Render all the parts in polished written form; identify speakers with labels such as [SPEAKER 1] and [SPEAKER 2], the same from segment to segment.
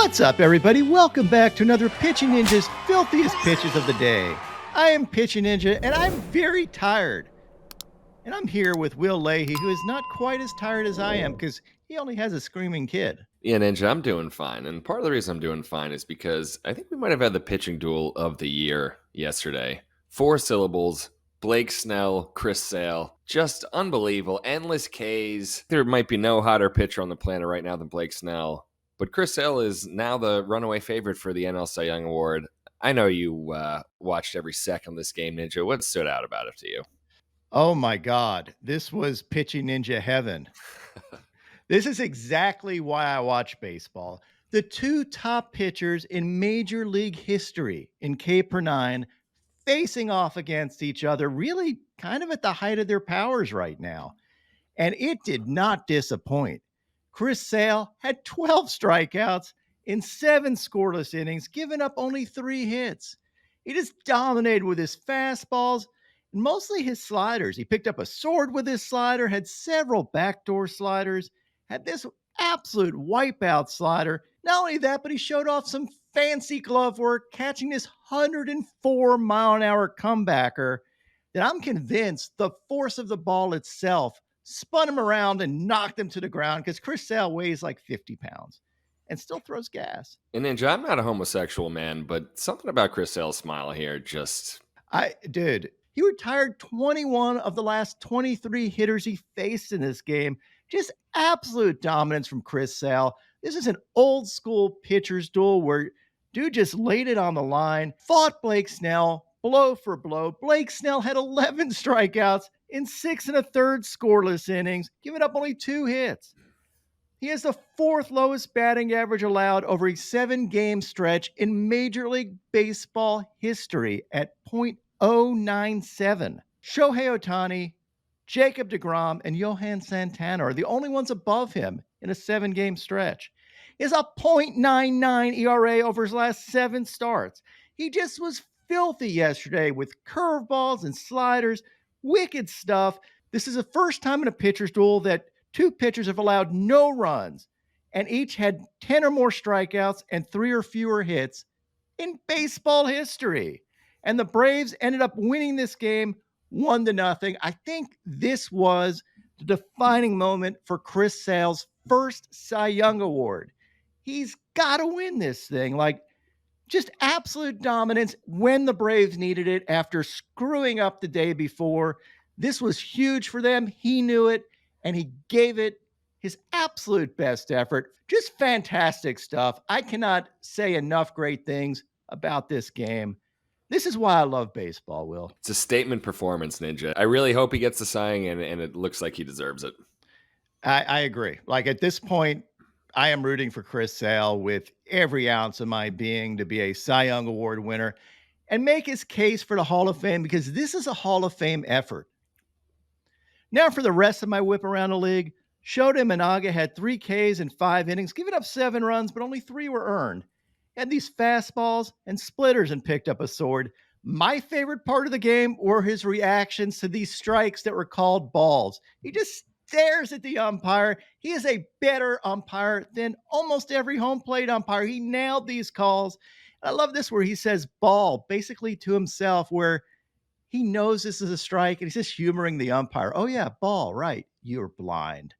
[SPEAKER 1] What's up, everybody? Welcome back to another Pitching Ninja's Filthiest Pitches of the Day. I am Pitching Ninja, and I'm very tired. And I'm here with Will Leahey, who is not quite as tired as I am because he only has a screaming kid.
[SPEAKER 2] Yeah, Ninja, I'm doing fine. And part of the reason I'm doing fine is because I think we might have had the pitching duel of the year yesterday. 4 syllables, Blake Snell, Chris Sale. Just unbelievable. Endless Ks. There might be no hotter pitcher on the planet right now than Blake Snell. But Chris Sale is now the runaway favorite for the NL Cy Young Award. I know you watched every second of this game, Ninja. What stood out about it to you?
[SPEAKER 1] Oh my God, this was Pitching Ninja heaven. This is exactly why I watch baseball. The two top pitchers in Major League history in K/9 facing off against each other, really kind of at the height of their powers right now. And it did not disappoint. Chris Sale had 12 strikeouts in 7 scoreless innings, giving up only 3 hits. He just dominated with his fastballs and mostly his sliders. He picked up a sword with his slider, had several backdoor sliders, had this absolute wipeout slider. Not only that, but he showed off some fancy glove work, catching this 104-mile-an-hour comebacker that I'm convinced the force of the ball itself spun him around and knocked him to the ground because Chris Sale weighs like 50 pounds and still throws gas.
[SPEAKER 2] And Ninja, I'm not a homosexual man, but something about Chris Sale's smile here just
[SPEAKER 1] Dude, he retired 21 of the last 23 hitters he faced in this game. Just absolute dominance from Chris Sale. This is an old school pitcher's duel where dude just laid it on the line, fought Blake Snell blow for blow. Blake Snell had 11 strikeouts in 6 1/3 scoreless innings, giving up only 2 hits. He has the 4th lowest batting average allowed over a 7-game stretch in Major League Baseball history at .097. Shohei Ohtani, Jacob deGrom, and Johan Santana are the only ones above him in a 7-game stretch. He has a .99 ERA over his last 7 starts. He just was filthy yesterday with curveballs and sliders, wicked stuff. This is the first time in a pitcher's duel that 2 pitchers have allowed no runs and each had 10 or more strikeouts and 3 or fewer hits in baseball history. And the Braves ended up winning this game 1-0. I think this was the defining moment for Chris Sale's first Cy Young Award. He's got to win this thing. Like, just absolute dominance when the Braves needed it after screwing up the day before. This was huge for them. He knew it, and he gave it his absolute best effort. Just fantastic stuff. I cannot say enough great things about this game. This is why I love baseball, Will.
[SPEAKER 2] It's a statement performance, Ninja. I really hope he gets the Cy Young, and it looks like he deserves it.
[SPEAKER 1] I agree. Like, at this point, I am rooting for Chris Sale with every ounce of my being to be a Cy Young Award winner and make his case for the Hall of Fame because this is a Hall of Fame effort. Now for the rest of my whip around the league, Shota Imanaga had 3 Ks in 5 innings, giving up 7 runs, but only 3 were earned. He had these fastballs and splitters and picked up a sword. My favorite part of the game were his reactions to these strikes that were called balls. He just stares at the umpire. He is a better umpire than almost every home plate umpire. He nailed these calls. I love this where he says ball basically to himself, where he knows this is a strike and he's just humoring the umpire. Oh yeah, ball, right. You're blind.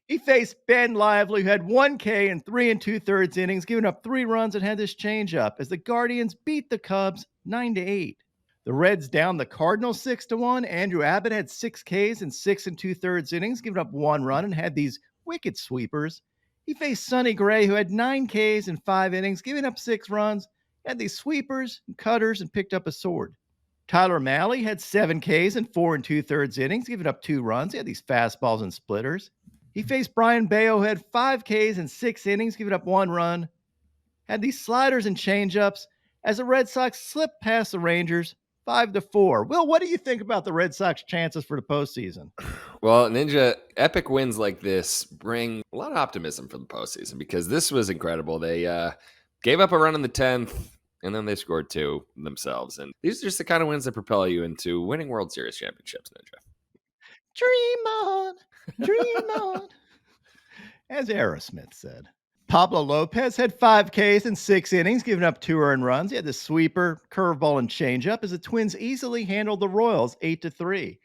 [SPEAKER 1] He faced Ben Lively, who had 1 K in 3 2/3 innings, giving up 3 runs and had this changeup as the Guardians beat the Cubs 9-8. The Reds downed the Cardinals 6-1. Andrew Abbott had 6 Ks in 6 2/3 innings, giving up 1 run and had these wicked sweepers. He faced Sonny Gray, who had 9 Ks in 5 innings, giving up 6 runs, had these sweepers and cutters and picked up a sword. Tyler Mahle had 7 Ks in 4 2/3 innings, giving up 2 runs. He had these fastballs and splitters. He faced Brian Bayo, who had 5 Ks in 6 innings, giving up 1 run. Had these sliders and changeups as the Red Sox slipped past the Rangers 5-4. Will, what do you think about the Red Sox chances for the postseason?
[SPEAKER 2] Well, Ninja, epic wins like this bring a lot of optimism for the postseason because this was incredible. They gave up a run in the 10th, and then they scored 2 themselves. And these are just the kind of wins that propel you into winning World Series championships, Ninja.
[SPEAKER 1] Dream on, dream on, as Aerosmith said. Pablo Lopez had 5 Ks in 6 innings, giving up 2 earned runs. He had the sweeper, curveball, and changeup as the Twins easily handled the Royals 8-3.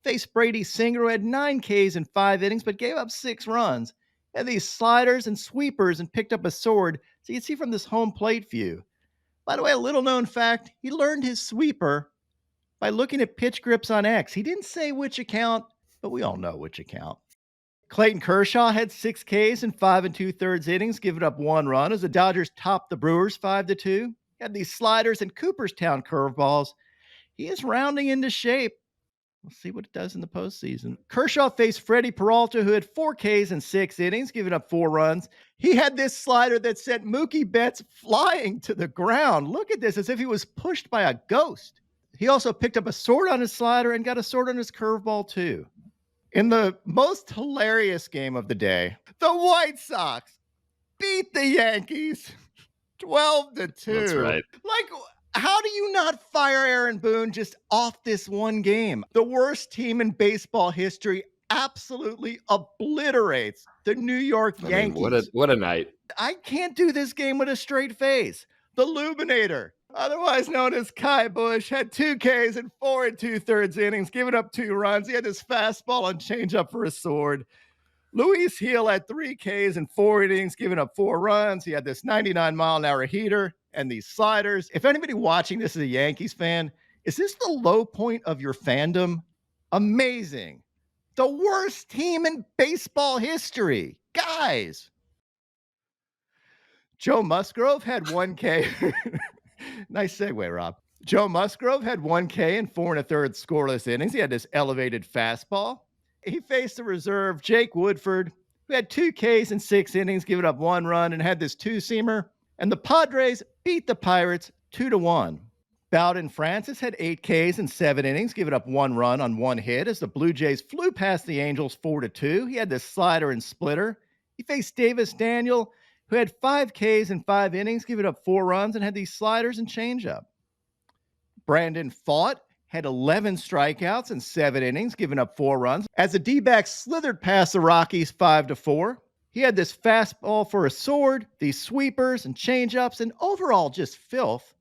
[SPEAKER 1] Faced Brady Singer, who had 9 Ks in 5 innings, but gave up 6 runs. Had these sliders and sweepers and picked up a sword, so you can see from this home plate view. By the way, a little known fact, he learned his sweeper by looking at pitch grips on X. He didn't say which account, but we all know which account. Clayton Kershaw had 6 Ks in 5 2/3 innings, giving up 1 run as the Dodgers topped the Brewers 5-2. He had these sliders and Cooperstown curveballs. He is rounding into shape. We'll see what it does in the postseason. Kershaw faced Freddie Peralta, who had 4 Ks in 6 innings, giving up 4 runs. He had this slider that sent Mookie Betts flying to the ground. Look at this, as if he was pushed by a ghost. He also picked up a sword on his slider and got a sword on his curveball, too. In the most hilarious game of the day, the White Sox beat the Yankees 12-2.
[SPEAKER 2] That's right.
[SPEAKER 1] Like, how do you not fire Aaron Boone just off this one game? The worst team in baseball history absolutely obliterates the New York Yankees.
[SPEAKER 2] I mean, what a night.
[SPEAKER 1] I can't do this game with a straight face. The Lubinator, otherwise known as Kai Bush, had 2 Ks in 4 2/3 innings, giving up 2 runs. He had his fastball and changeup for a sword. Luis Heel had 3 Ks in 4 innings, giving up 4 runs. He had this 99-mile-an-hour heater and these sliders. If anybody watching this is a Yankees fan, is this the low point of your fandom? Amazing. The worst team in baseball history. Guys. Joe Musgrove had 1 K. Nice segue, Rob. Joe Musgrove had 1 K in 4 1/3 scoreless innings. He had this elevated fastball. He faced the reserve, Jake Woodford, who had 2 Ks in 6 innings, giving up 1 run, and had this two-seamer. And the Padres beat the Pirates 2-1. Bowden Francis had 8 Ks in 7 innings, giving up 1 run on 1 hit as the Blue Jays flew past the Angels 4-2. He had this slider and splitter. He faced Davis Daniel, who had 5 Ks in 5 innings, giving up 4 runs, and had these sliders and changeup. Brandon Pfaadt had 11 strikeouts in 7 innings, giving up 4 runs, as the D-backs slithered past the Rockies 5-4. He had this fastball for a sword, these sweepers and changeups, and overall just filth.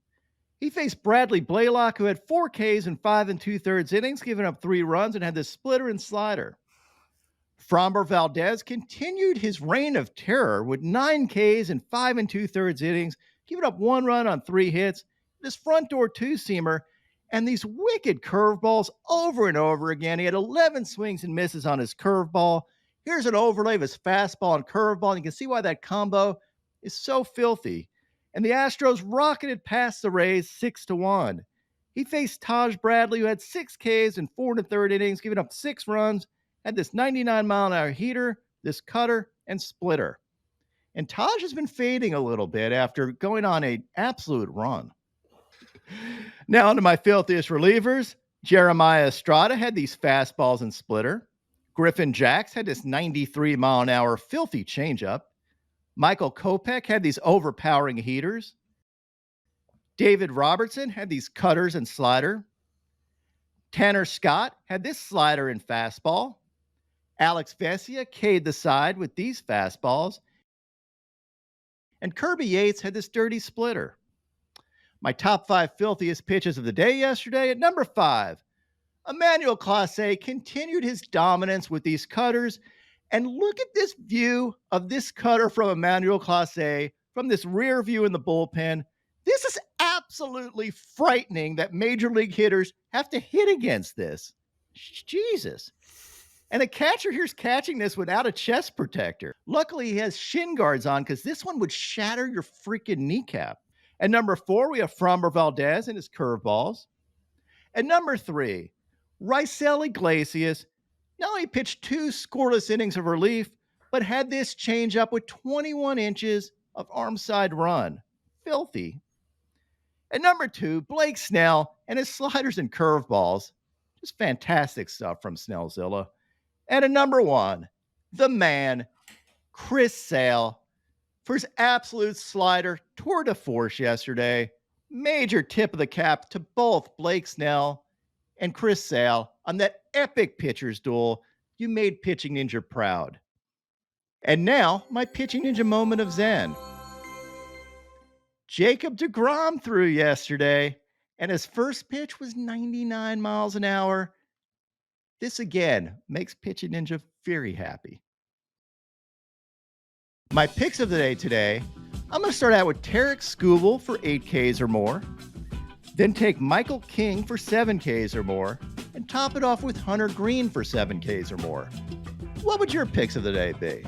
[SPEAKER 1] He faced Bradley Blaylock, who had 4 Ks in 5 2/3 innings, giving up 3 runs, and had this splitter and slider. Franber Valdez continued his reign of terror with 9 Ks in 5 2/3 innings, giving up 1 run on 3 hits, this front door two-seamer, and these wicked curveballs over and over again. He had 11 swings and misses on his curveball. Here's an overlay of his fastball and curveball, and you can see why that combo is so filthy. And the Astros rocketed past the Rays 6-1. He faced Taj Bradley, who had 6 Ks in 4 1/3 innings, giving up 6 runs, had this 99-mile-an-hour heater, this cutter, and splitter. And Taj has been fading a little bit after going on an absolute run. Now onto my filthiest relievers. Jeremiah Estrada had these fastballs and splitter. Griffin Jacks had this 93-mile-an-hour filthy changeup. Michael Kopech had these overpowering heaters. David Robertson had these cutters and slider. Tanner Scott had this slider and fastball. Alex Vesia K'd the side with these fastballs. And Kirby Yates had this dirty splitter. My top 5 filthiest pitches of the day yesterday. At number 5, Emmanuel Clase continued his dominance with these cutters. And look at this view of this cutter from Emmanuel Clase from this rear view in the bullpen. This is absolutely frightening that major league hitters have to hit against this. Jesus. And a catcher here's catching this without a chest protector. Luckily, he has shin guards on because this one would shatter your freaking kneecap. At number 4, we have Franber Valdez and his curveballs. At number 3, Raisel Iglesias not only pitched 2 scoreless innings of relief, but had this changeup with 21 inches of arm side run. Filthy. At number 2, Blake Snell and his sliders and curveballs. Just fantastic stuff from Snellzilla. And at number 1, the man, Chris Sale, for his absolute slider tour de force yesterday. Major tip of the cap to both Blake Snell and Chris Sale on that epic pitcher's duel. You made Pitching Ninja proud. And now, my pitching ninja moment of Zen. Jacob DeGrom threw yesterday, and his first pitch was 99 miles an hour. This again makes Pitching Ninja very happy. My picks of the day today, I'm going to start out with Tarek Skubal for 8Ks or more, then take Michael King for 7Ks or more, and top it off with Hunter Green for 7Ks or more. What would your picks of the day be?